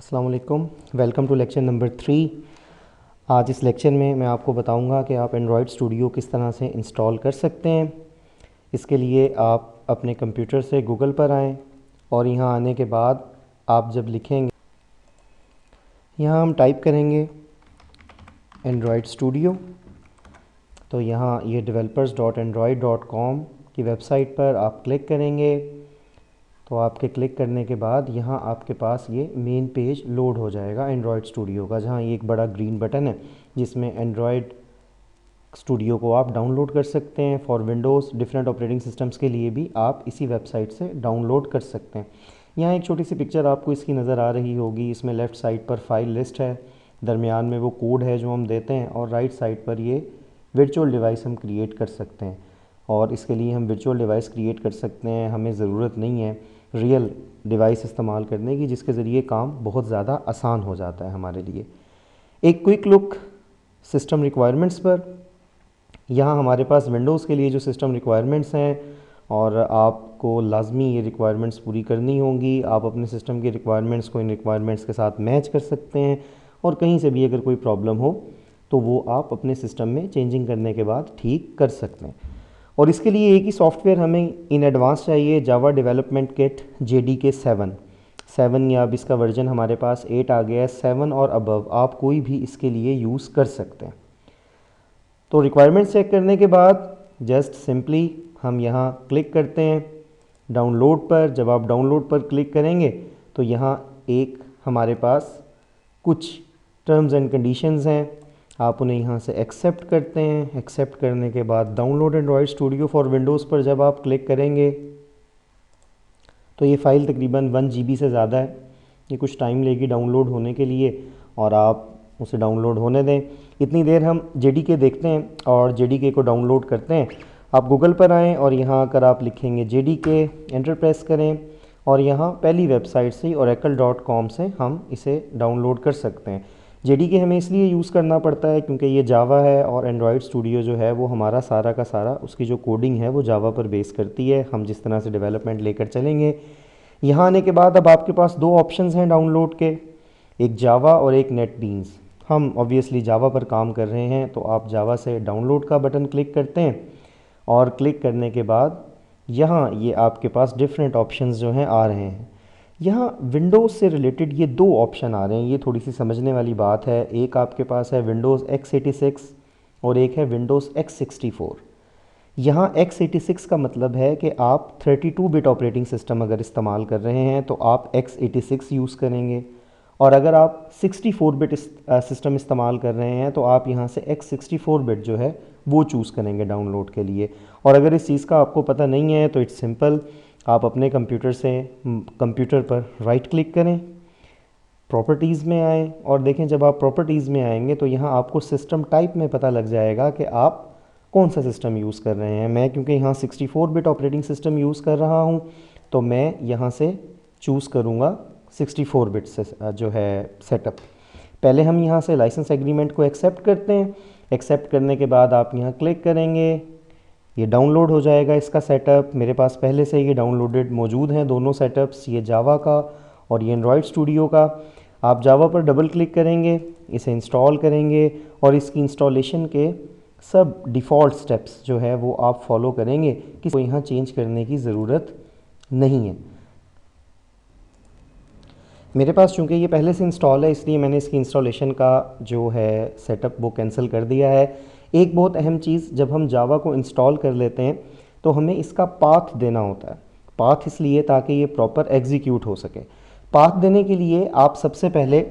अस्सलाम वालेकुम, welcome to lecture number 3। आज इस लेक्चर में मैं आपको बताऊंगा कि आप एंड्रॉयड स्टूडियो किस तरह से इंस्टॉल कर सकते हैं। इसके लिए आप अपने कंप्यूटर से गूगल पर आएं और यहाँ आने के बाद आप जब लिखेंगे, यहाँ हम टाइप करेंगे एंड्रॉयड स्टूडियो, तो यहाँ ये developers.android.com की वेबसाइट पर आप क्लिक करेंगे। तो आपके क्लिक करने के बाद यहाँ आपके पास ये मेन पेज लोड हो जाएगा एंड्रॉयड स्टूडियो का, जहाँ ये एक बड़ा ग्रीन बटन है जिसमें एंड्रॉयड स्टूडियो को आप डाउनलोड कर सकते हैं। For Windows different operating systems के लिए भी आप इसी वेबसाइट से डाउनलोड कर सकते हैं। यहाँ एक छोटी सी पिक्चर आपको इसकी नज़र आ रही होगी। इसमें लेफ़्ट साइड पर फाइल लिस्ट है, दरमियान में वो कोड है जो हम देते हैं, और राइट साइड पर ये वर्चुअल डिवाइस हम क्रिएट कर सकते हैं। और इसके लिए हम वर्चुअल डिवाइस क्रिएट कर सकते हैं, हमें ज़रूरत नहीं है रियल डिवाइस इस्तेमाल करने की, जिसके ज़रिए काम बहुत ज़्यादा आसान हो जाता है हमारे लिए। एक क्विक लुक सिस्टम रिक्वायरमेंट्स पर। यहाँ हमारे पास विंडोज़ के लिए जो सिस्टम रिक्वायरमेंट्स हैं, और आपको लाजमी ये रिक्वायरमेंट्स पूरी करनी होंगी। आप अपने सिस्टम की रिक्वायरमेंट्स को इन रिक्वायरमेंट्स के साथ मैच कर सकते हैं, और कहीं से भी अगर कोई प्रॉब्लम हो तो वो आप अपने सिस्टम में चेंजिंग करने के बाद ठीक कर सकते हैं। और इसके लिए एक ही सॉफ्टवेयर हमें इन एडवांस चाहिए, जावा डेवलपमेंट किट JDK 7 या अब इसका वर्जन हमारे पास 8 आ गया है। 7 और अबव आप कोई भी इसके लिए यूज़ कर सकते हैं। तो रिक्वायरमेंट चेक करने के बाद जस्ट सिंपली हम यहाँ क्लिक करते हैं डाउनलोड पर। जब आप डाउनलोड पर क्लिक करेंगे तो यहाँ एक हमारे पास कुछ टर्म्स एंड कंडीशंस हैं, आप उन्हें यहाँ से एक्सेप्ट करते हैं। एक्सेप्ट करने के बाद download Android studio for Windows पर जब आप क्लिक करेंगे तो ये फ़ाइल तकरीबन 1 GB से ज़्यादा है, ये कुछ टाइम लेगी डाउनलोड होने के लिए, और आप उसे डाउनलोड होने दें। इतनी देर हम JDK देखते हैं और JDK को डाउनलोड करते हैं। आप गूगल पर आएँ और यहाँ आकर आप लिखेंगे JDK, एंटर प्रेस करें, और यहाँ पहली वेबसाइट से oracle.com से हम इसे डाउनलोड कर सकते हैं। JDK हमें इसलिए यूज़ करना पड़ता है क्योंकि ये जावा है, और एंड्रॉयड स्टूडियो जो है वो हमारा सारा का सारा उसकी जो कोडिंग है वो जावा पर बेस करती है। हम जिस तरह से डेवलपमेंट लेकर चलेंगे। यहाँ आने के बाद अब आपके पास दो ऑप्शंस हैं डाउनलोड के, एक जावा और एक नेटबीन्स। हम ऑब्वियसली जावा पर काम कर रहे हैं, तो आप जावा से डाउनलोड का बटन क्लिक करते हैं, और क्लिक करने के बाद यहाँ ये आपके पास डिफरेंट ऑप्शंस जो हैं आ रहे हैं। यहाँ विंडोज़ से रिलेटेड ये दो ऑप्शन आ रहे हैं, ये थोड़ी सी समझने वाली बात है। एक आपके पास है विंडोज़ x86 और एक है विंडोज़ x64। यहाँ x86 का मतलब है कि आप 32 बिट ऑपरेटिंग सिस्टम अगर इस्तेमाल कर रहे हैं तो आप x86 यूज़ करेंगे, और अगर आप 64 बिट सिस्टम इस्तेमाल कर रहे हैं तो आप यहाँ से x64 बिट जो है वो चूज़ करेंगे डाउनलोड के लिए। और अगर इस चीज़ का आपको पता नहीं है तो इट्स सिंपल, आप अपने कंप्यूटर पर राइट क्लिक करें, प्रॉपर्टीज़ में आएँ, और देखें जब आप प्रॉपर्टीज़ में आएंगे तो यहाँ आपको सिस्टम टाइप में पता लग जाएगा कि आप कौन सा सिस्टम यूज़ कर रहे हैं। मैं क्योंकि यहाँ 64 बिट ऑपरेटिंग सिस्टम यूज़ कर रहा हूँ तो मैं यहाँ से चूज़ करूँगा 64 बिट से जो है सेटअप। पहले हम यहाँ से लाइसेंस एग्रीमेंट को एक्सेप्ट करते हैं। एक्सेप्ट करने के बाद आप यहाँ क्लिक करेंगे, ये डाउनलोड हो जाएगा इसका सेटअप। मेरे पास पहले से ये डाउनलोडेड मौजूद हैं दोनों सेटअप्स, ये जावा का और ये एंड्रॉयड स्टूडियो का। आप जावा पर डबल क्लिक करेंगे, इसे इंस्टॉल करेंगे, और इसकी इंस्टॉलेशन के सब डिफ़ॉल्ट स्टेप्स जो है वो आप फॉलो करेंगे, किसी को यहाँ चेंज करने की ज़रूरत नहीं है। मेरे पास चूँकि ये पहले से इंस्टॉल है इसलिए मैंने इसकी इंस्टॉलेशन का जो है सेटअप वो कैंसिल कर दिया है। एक बहुत अहम चीज़, जब हम जावा को इंस्टॉल कर लेते हैं तो हमें इसका पाथ देना होता है। पाथ इसलिए ताकि ये प्रॉपर एग्जीक्यूट हो सके। पाथ देने के लिए आप सबसे पहले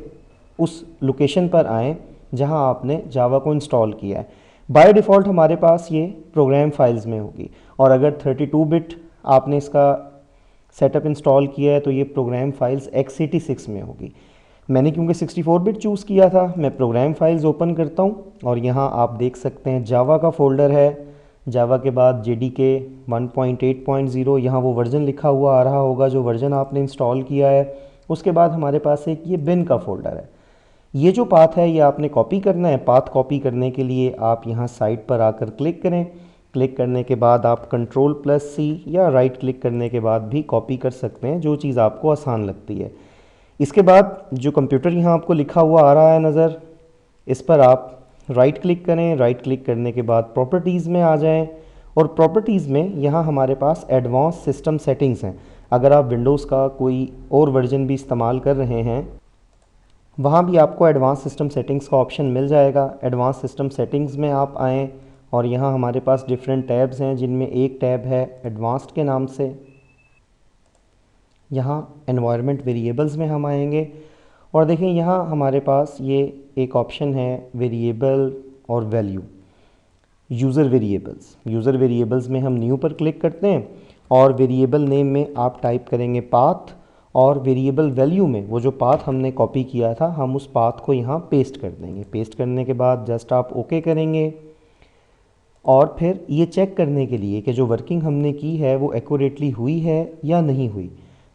उस लोकेशन पर आएँ जहाँ आपने जावा को इंस्टॉल किया है। बाय डिफ़ॉल्ट हमारे पास ये प्रोग्राम फाइल्स में होगी, और अगर 32 बिट आपने इसका सेटअप इंस्टॉल किया है तो ये प्रोग्राम फाइल्स x86 में होगी। मैंने क्योंकि 64 बिट चूज़ किया था, मैं प्रोग्राम फाइल्स ओपन करता हूँ, और यहाँ आप देख सकते हैं जावा का फ़ोल्डर है। जावा के बाद JDK 1.8.0, यहाँ वो वर्जन लिखा हुआ आ रहा होगा जो वर्जन आपने इंस्टॉल किया है। उसके बाद हमारे पास एक ये बिन का फ़ोल्डर है। ये जो पाथ है ये आपने कॉपी करना है। पाथ कॉपी करने के लिए आप यहाँ साइट पर आकर क्लिक करें। क्लिक करने के बाद आप Ctrl+C या राइट क्लिक करने के बाद भी कॉपी कर सकते हैं, जो चीज़ आपको आसान लगती है। इसके बाद जो कंप्यूटर यहाँ आपको लिखा हुआ आ रहा है नज़र, इस पर आप राइट क्लिक करें। राइट क्लिक करने के बाद प्रॉपर्टीज़ में आ जाएं और प्रॉपर्टीज़ में यहाँ हमारे पास एडवांस सिस्टम सेटिंग्स हैं। अगर आप विंडोज़ का कोई और वर्जन भी इस्तेमाल कर रहे हैं, वहाँ भी आपको एडवांस सिस्टम सेटिंग्स का ऑप्शन मिल जाएगा। एडवांस सिस्टम सेटिंग्स में आप आएँ और यहाँ हमारे पास डिफरेंट टैब्स हैं, जिनमें एक टैब है एडवांस्ड के नाम से। यहाँ एनवायरनमेंट वेरिएबल्स में हम आएंगे और देखें यहाँ हमारे पास ये एक ऑप्शन है वेरिएबल और value, user variables. User variables में हम न्यू पर क्लिक करते हैं और वेरिएबल नेम में आप टाइप करेंगे पाथ, और वेरिएबल वैल्यू में वो जो पाथ हमने कॉपी किया था हम उस पाथ को यहाँ पेस्ट कर देंगे। पेस्ट करने के बाद जस्ट आप ओके करेंगे और फिर ये चेक करने के लिए कि जो वर्किंग हमने की है वो एक्यूरेटली हुई है या नहीं हुई,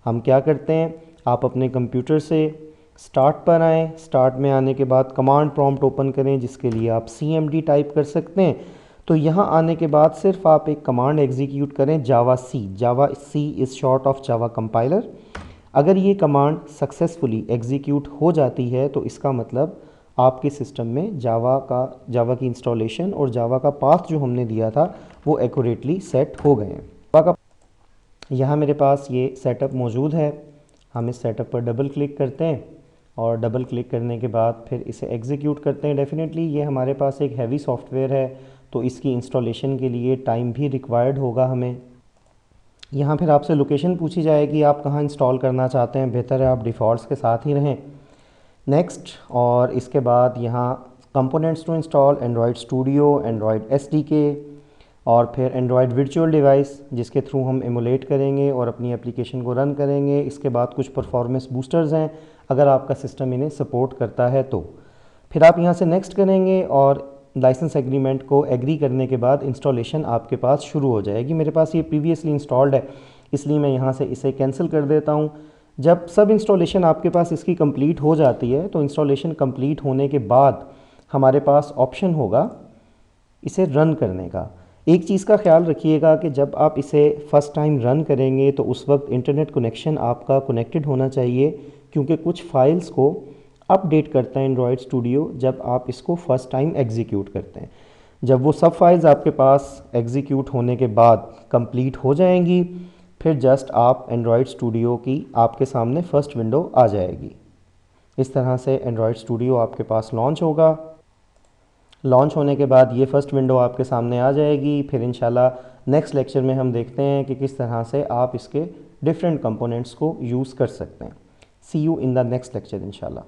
हम क्या करते हैं, आप अपने कंप्यूटर से स्टार्ट पर आएँ। स्टार्ट में आने के बाद कमांड प्रॉम्प्ट ओपन करें, जिसके लिए आप CMD टाइप कर सकते हैं। तो यहाँ आने के बाद सिर्फ आप एक कमांड एग्जीक्यूट करें, javac is short of Java compiler. अगर ये कमांड सक्सेसफुली एग्जीक्यूट हो जाती है तो इसका मतलब आपके सिस्टम में जावा की इंस्टॉलेशन और जावा का पाथ जो हमने दिया था वो एक्यूरेटली सेट हो गए हैं। यहाँ मेरे पास ये सेटअप मौजूद है। हम इस सेटअप पर डबल क्लिक करते हैं और डबल क्लिक करने के बाद फिर इसे एग्जीक्यूट करते हैं। डेफिनेटली ये हमारे पास एक हैवी सॉफ्टवेयर है, तो इसकी इंस्टॉलेशन के लिए टाइम भी रिक्वायर्ड होगा हमें। यहाँ फिर आपसे लोकेशन पूछी जाएगी, आप कहाँ इंस्टॉल करना चाहते हैं। बेहतर है आप डिफ़ॉल्ट्स के साथ ही रहें। नेक्स्ट, और इसके बाद यहाँ components to install Android Studio, Android SDK और फिर एंड्रॉयड वर्चुअल डिवाइस, जिसके थ्रू हम एमुलेट करेंगे और अपनी एप्लीकेशन को रन करेंगे। इसके बाद कुछ परफॉर्मेंस बूस्टर्स हैं, अगर आपका सिस्टम इन्हें सपोर्ट करता है तो। फिर आप यहाँ से नेक्स्ट करेंगे और लाइसेंस एग्रीमेंट को एग्री करने के बाद इंस्टॉलेशन आपके पास शुरू हो जाएगी। मेरे पास ये प्रीवियसली इंस्टॉल्ड है, इसलिए मैं यहाँ से इसे कैंसिल कर देता हूँ। जब सब इंस्टॉलेशन आपके पास इसकी कंप्लीट हो जाती है तो इंस्टॉलेशन कंप्लीट होने के बाद हमारे पास ऑप्शन होगा इसे रन करने का। एक चीज़ का ख्याल रखिएगा कि जब आप इसे फ़र्स्ट टाइम रन करेंगे तो उस वक्त इंटरनेट कनेक्शन आपका कनेक्टेड होना चाहिए, क्योंकि कुछ फाइल्स को अपडेट करता है एंड्रॉयड स्टूडियो जब आप इसको फ़र्स्ट टाइम एग्जीक्यूट करते हैं। जब वो सब फाइल्स आपके पास एग्जीक्यूट होने के बाद कंप्लीट हो जाएंगी, फिर जस्ट आप एंड्रॉयड स्टूडियो की आपके सामने फ़र्स्ट विंडो आ जाएगी। इस तरह से एंड्रॉयड स्टूडियो आपके पास लॉन्च होगा। लॉन्च होने के बाद ये फ़र्स्ट विंडो आपके सामने आ जाएगी। फिर इंशाल्लाह नेक्स्ट लेक्चर में हम देखते हैं कि किस तरह से आप इसके डिफरेंट कंपोनेंट्स को यूज़ कर सकते हैं। See you in the next lecture इंशाल्लाह।